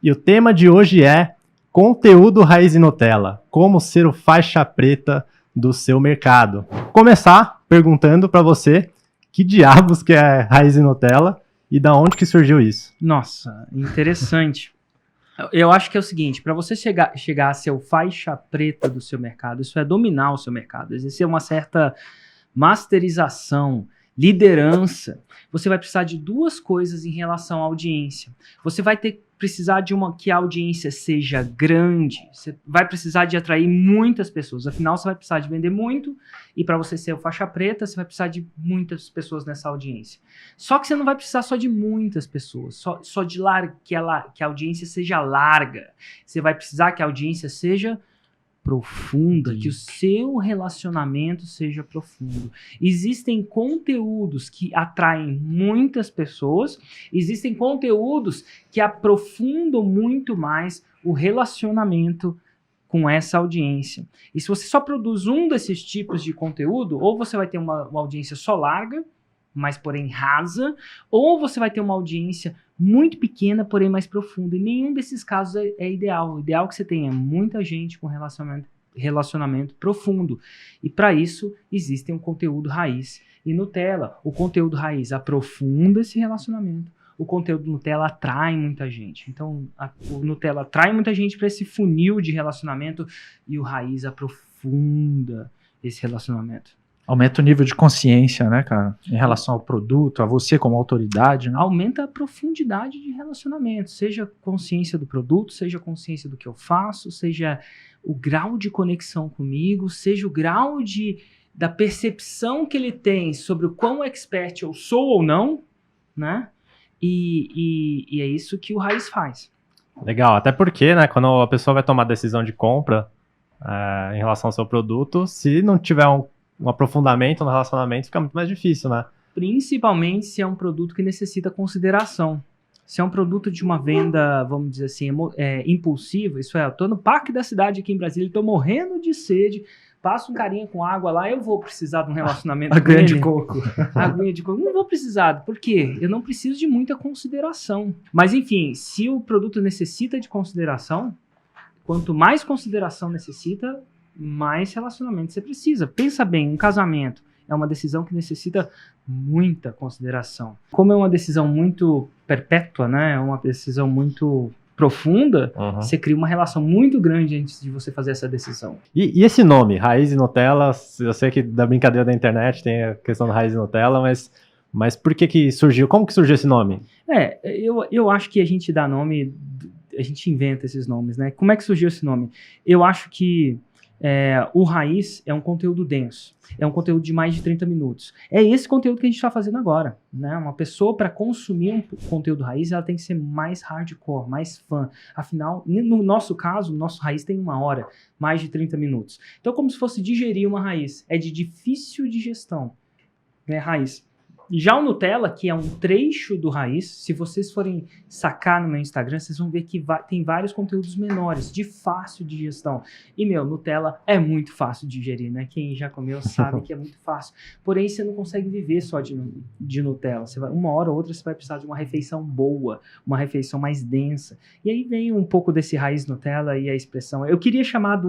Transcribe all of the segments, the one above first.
E o tema de hoje é conteúdo raiz e Nutella, como ser o faixa preta do seu mercado. Vou começar perguntando para você que diabos que é raiz e Nutella e da onde que surgiu isso? Nossa, interessante. Eu acho que é o seguinte, para você chegar a ser o faixa preta do seu mercado, isso é dominar o seu mercado, existe uma certa masterização, liderança. Você vai precisar de duas coisas em relação à audiência. Você vai precisar de que a audiência seja grande, você vai precisar de atrair muitas pessoas, afinal você vai precisar de vender muito, e para você ser o faixa preta, você vai precisar de muitas pessoas nessa audiência. Só que você não vai precisar só de muitas pessoas, só de que a audiência seja larga. Você vai precisar que a audiência seja profunda, que o seu relacionamento seja profundo. Existem conteúdos que atraem muitas pessoas, existem conteúdos que aprofundam muito mais o relacionamento com essa audiência. E se você só produz um desses tipos de conteúdo, ou você vai ter uma audiência só larga, mas porém rasa, ou você vai ter uma audiência muito pequena, porém mais profunda. E nenhum desses casos é ideal. O ideal é que você tenha muita gente com relacionamento profundo. E para isso, existe um conteúdo raiz e Nutella. O conteúdo raiz aprofunda esse relacionamento. O conteúdo Nutella atrai muita gente. Então, o Nutella atrai muita gente para esse funil de relacionamento e o raiz aprofunda esse relacionamento. Aumenta o nível de consciência, né, cara? Em relação ao produto, a você como autoridade, né? Aumenta a profundidade de relacionamento, seja consciência do produto, seja consciência do que eu faço, seja o grau de conexão comigo, seja o grau da percepção que ele tem sobre o quão expert eu sou ou não, né? E é isso que o Raiz faz. Legal, até porque, né, quando a pessoa vai tomar decisão de compra em relação ao seu produto, se não tiver um aprofundamento no relacionamento, fica muito mais difícil, né? Principalmente se é um produto que necessita consideração. Se é um produto de uma venda, vamos dizer assim, impulsiva, isso é, eu tô no parque da cidade aqui em Brasília, tô morrendo de sede, passa um carinha com água lá, eu vou precisar de um relacionamento com Aguinha ele. de coco. Aguinha de coco. Não vou precisar. Por quê? Eu não preciso de muita consideração. Mas, enfim, se o produto necessita de consideração, quanto mais consideração necessita, mais relacionamento você precisa. Pensa bem, um casamento é uma decisão que necessita muita consideração. Como é uma decisão muito perpétua, né? É uma decisão muito profunda, você cria uma relação muito grande antes de você fazer essa decisão. E esse nome, Raiz e Nutella, eu sei que da brincadeira da internet tem a questão da Raiz e Nutella, mas por que surgiu? Como que surgiu esse nome? Eu acho que a gente dá nome, a gente inventa esses nomes, né? Como é que surgiu esse nome? Eu acho que o Raiz é um conteúdo denso, é um conteúdo de mais de 30 minutos. É esse conteúdo que a gente está fazendo agora, né? Uma pessoa, para consumir um conteúdo Raiz, ela tem que ser mais hardcore, mais fã. Afinal, no nosso caso, o nosso Raiz tem 1 hora, mais de 30 minutos. Então, como se fosse digerir uma raiz. É de difícil digestão, né? Raiz. Já o Nutella, que é um trecho do Raiz, se vocês forem sacar no meu Instagram, vocês vão ver que tem vários conteúdos menores, de fácil digestão. E, Nutella é muito fácil de digerir, né? Quem já comeu sabe que é muito fácil. Porém, você não consegue viver só de Nutella. Uma hora ou outra você vai precisar de uma refeição boa, uma refeição mais densa. E aí vem um pouco desse Raiz Nutella e a expressão. Eu queria chamar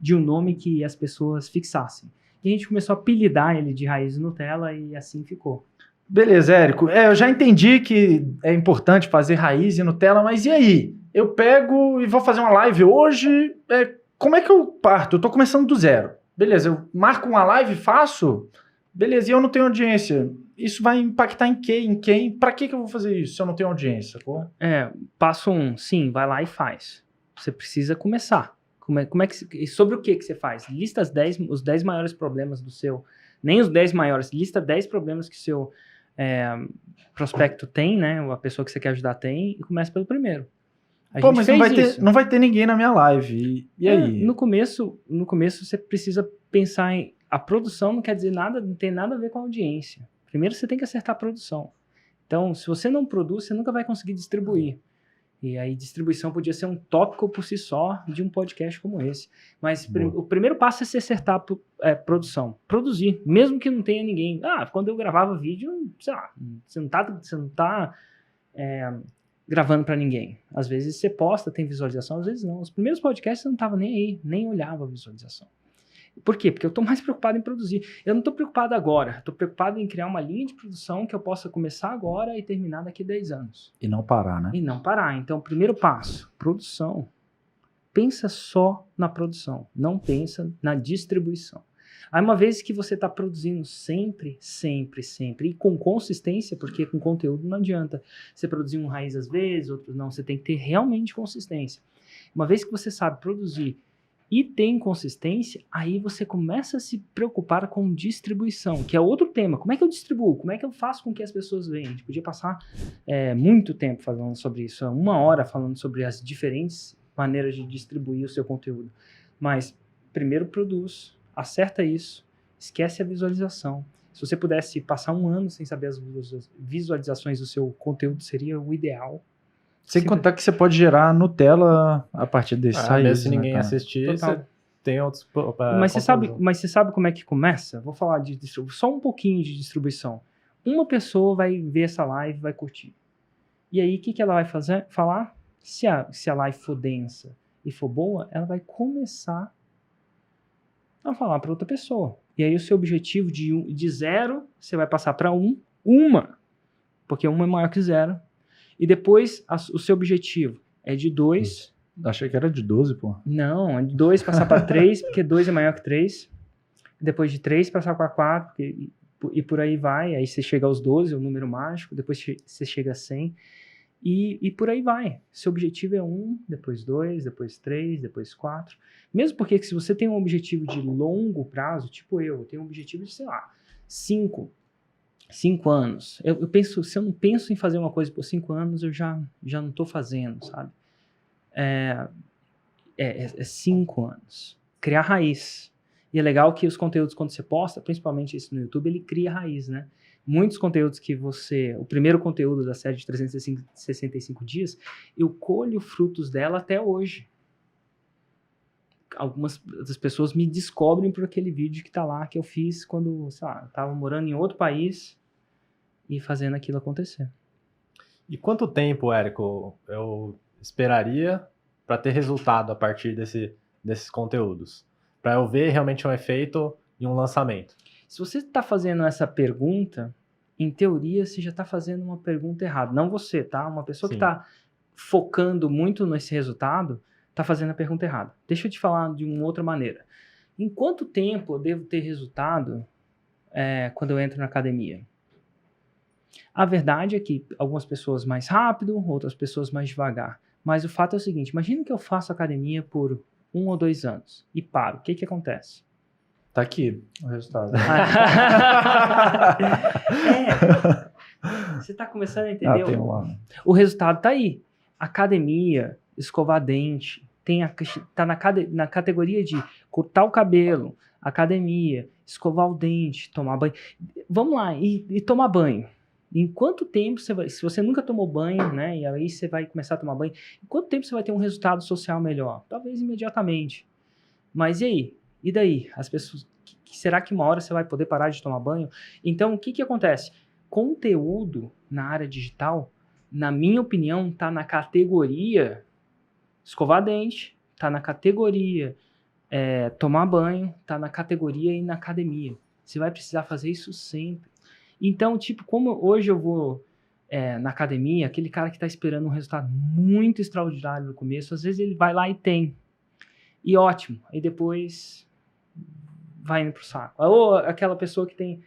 de um nome que as pessoas fixassem. E a gente começou a apelidar ele de Raiz Nutella e assim ficou. Beleza, Érico. Eu já entendi que é importante fazer raiz e Nutella, mas e aí? Eu pego e vou fazer uma live hoje, como é que eu parto? Eu tô começando do zero. Beleza, eu marco uma live, faço? Beleza, e eu não tenho audiência. Isso vai impactar em quê? Em quem? Pra que eu vou fazer isso se eu não tenho audiência? Pô? Passo 1, sim, vai lá e faz. Você precisa começar. Sobre o que você faz? Lista os 10 maiores problemas do seu... Nem os 10 maiores, lista 10 problemas que o seu prospecto tem, né? A pessoa que você quer ajudar tem, e começa pelo primeiro. Mas não vai ter ninguém na minha live. E aí? No começo você precisa pensar em... A produção não quer dizer nada, não tem nada a ver com a audiência. Primeiro você tem que acertar a produção. Então, se você não produz, você nunca vai conseguir distribuir. E aí, distribuição podia ser um tópico por si só de um podcast como esse. Mas o primeiro passo é se acertar a produção. Produzir, mesmo que não tenha ninguém. Quando eu gravava vídeo, sei lá, você não tá gravando para ninguém. Às vezes você posta, tem visualização, às vezes não. Os primeiros podcasts eu não tava nem aí, nem olhava a visualização. Por quê? Porque eu tô mais preocupado em produzir. Eu não tô preocupado agora, tô preocupado em criar uma linha de produção que eu possa começar agora e terminar daqui a 10 anos. E não parar, né? E não parar. Então, primeiro passo, produção. Pensa só na produção, não pensa na distribuição. Aí uma vez que você está produzindo sempre, e com consistência, porque com conteúdo não adianta você produzir um raiz às vezes, outros não, você tem que ter realmente consistência. Uma vez que você sabe produzir e tem consistência, aí você começa a se preocupar com distribuição, que é outro tema. Como é que eu distribuo? Como é que eu faço com que as pessoas venham? A gente podia passar muito tempo falando sobre isso, 1 hora falando sobre as diferentes maneiras de distribuir o seu conteúdo. Mas primeiro produz, acerta isso, esquece a visualização. Se você pudesse passar 1 ano sem saber as visualizações do seu conteúdo, seria o ideal. Sem contar que você pode gerar Nutella a partir desses raízes. Mesmo se ninguém assistir, Total. você tem outros... Mas você sabe como é que começa? Vou falar de distribuição, só um pouquinho de distribuição. Uma pessoa vai ver essa live, vai curtir. E aí, o que ela vai falar? Se a live for densa e for boa, ela vai começar a falar para outra pessoa. E aí o seu objetivo de 0, você vai passar para 1, porque 1 é maior que 0. E depois o seu objetivo é de 2. Achei que era de 12, pô. Não, é de 2 passar para 3, porque 2 é maior que 3. Depois de 3 passar para 4, e por aí vai. Aí você chega aos 12, é o número mágico. Depois você chega a 100. E por aí vai. Seu objetivo é 1, depois 2, depois 3, depois 4. Mesmo porque se você tem um objetivo de longo prazo, tipo eu tenho um objetivo de, sei lá, 5 anos. Eu penso, se eu não penso em fazer uma coisa por 5 anos, eu já não estou fazendo, sabe? É 5 anos. Criar raiz. E é legal que os conteúdos, quando você posta, principalmente isso no YouTube, ele cria raiz, né? Muitos conteúdos que o primeiro conteúdo da série de 365 dias, eu colho frutos dela até hoje. Algumas das pessoas me descobrem por aquele vídeo que tá lá, que eu fiz quando, sei lá, eu tava morando em outro país e fazendo aquilo acontecer. E quanto tempo, Érico, eu esperaria para ter resultado a partir desses conteúdos? Para eu ver realmente um efeito em um lançamento? Se você está fazendo essa pergunta, em teoria você já está fazendo uma pergunta errada. Não você, tá? Uma pessoa que está focando muito nesse resultado está fazendo a pergunta errada. Deixa eu te falar de uma outra maneira. Em quanto tempo eu devo ter resultado quando eu entro na academia? A verdade é que algumas pessoas mais rápido, outras pessoas mais devagar. Mas o fato é o seguinte, imagina que eu faço academia por 1 ou 2 anos e paro. O que acontece? Tá aqui o resultado. Você tá começando a entender? Tem lá. O resultado tá aí. Academia, escovar dente, tá na categoria de cortar o cabelo, academia, escovar o dente, tomar banho. Vamos lá, e tomar banho. Em quanto tempo se você nunca tomou banho, né, e aí você vai começar a tomar banho, em quanto tempo você vai ter um resultado social melhor? Talvez imediatamente. Mas e aí? E daí? As pessoas, será que uma hora você vai poder parar de tomar banho? Então, o que acontece? Conteúdo na área digital, na minha opinião, está na categoria escovar dente, está na categoria tomar banho, está na categoria ir na academia. Você vai precisar fazer isso sempre. Então, tipo, como hoje eu vou na academia, aquele cara que está esperando um resultado muito extraordinário no começo, às vezes ele vai lá e tem. E ótimo. Aí depois vai indo pro saco. Ou aquela pessoa que tem...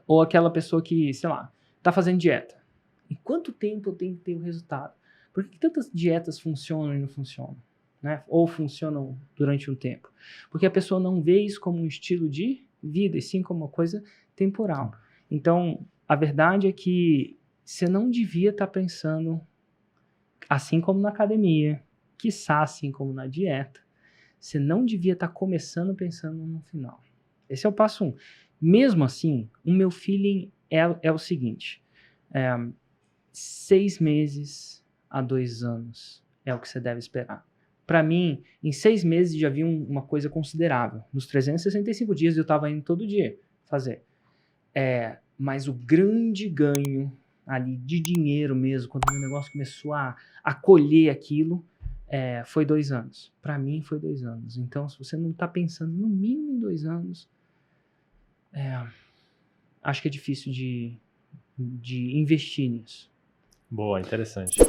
ou aquela pessoa que, sei lá, tá fazendo dieta. Em quanto tempo eu tenho que ter o resultado? Por que tantas dietas funcionam e não funcionam? Né? Ou funcionam durante um tempo? Porque a pessoa não vê isso como um estilo de vida, e sim como uma coisa temporal. Então, a verdade é que você não devia estar pensando, assim como na academia, quiçá assim como na dieta, você não devia estar começando pensando no final. Esse é o passo 1. Mesmo assim, o meu feeling é o seguinte, 6 meses a 2 anos é o que você deve esperar. Para mim, em 6 meses já vi uma coisa considerável. Nos 365 dias eu estava indo todo dia fazer. Mas o grande ganho ali de dinheiro mesmo, quando o meu negócio começou a colher aquilo, foi 2 anos. Para mim foi 2 anos. Então, se você não está pensando no mínimo em 2 anos, acho que é difícil de investir nisso. Boa, interessante.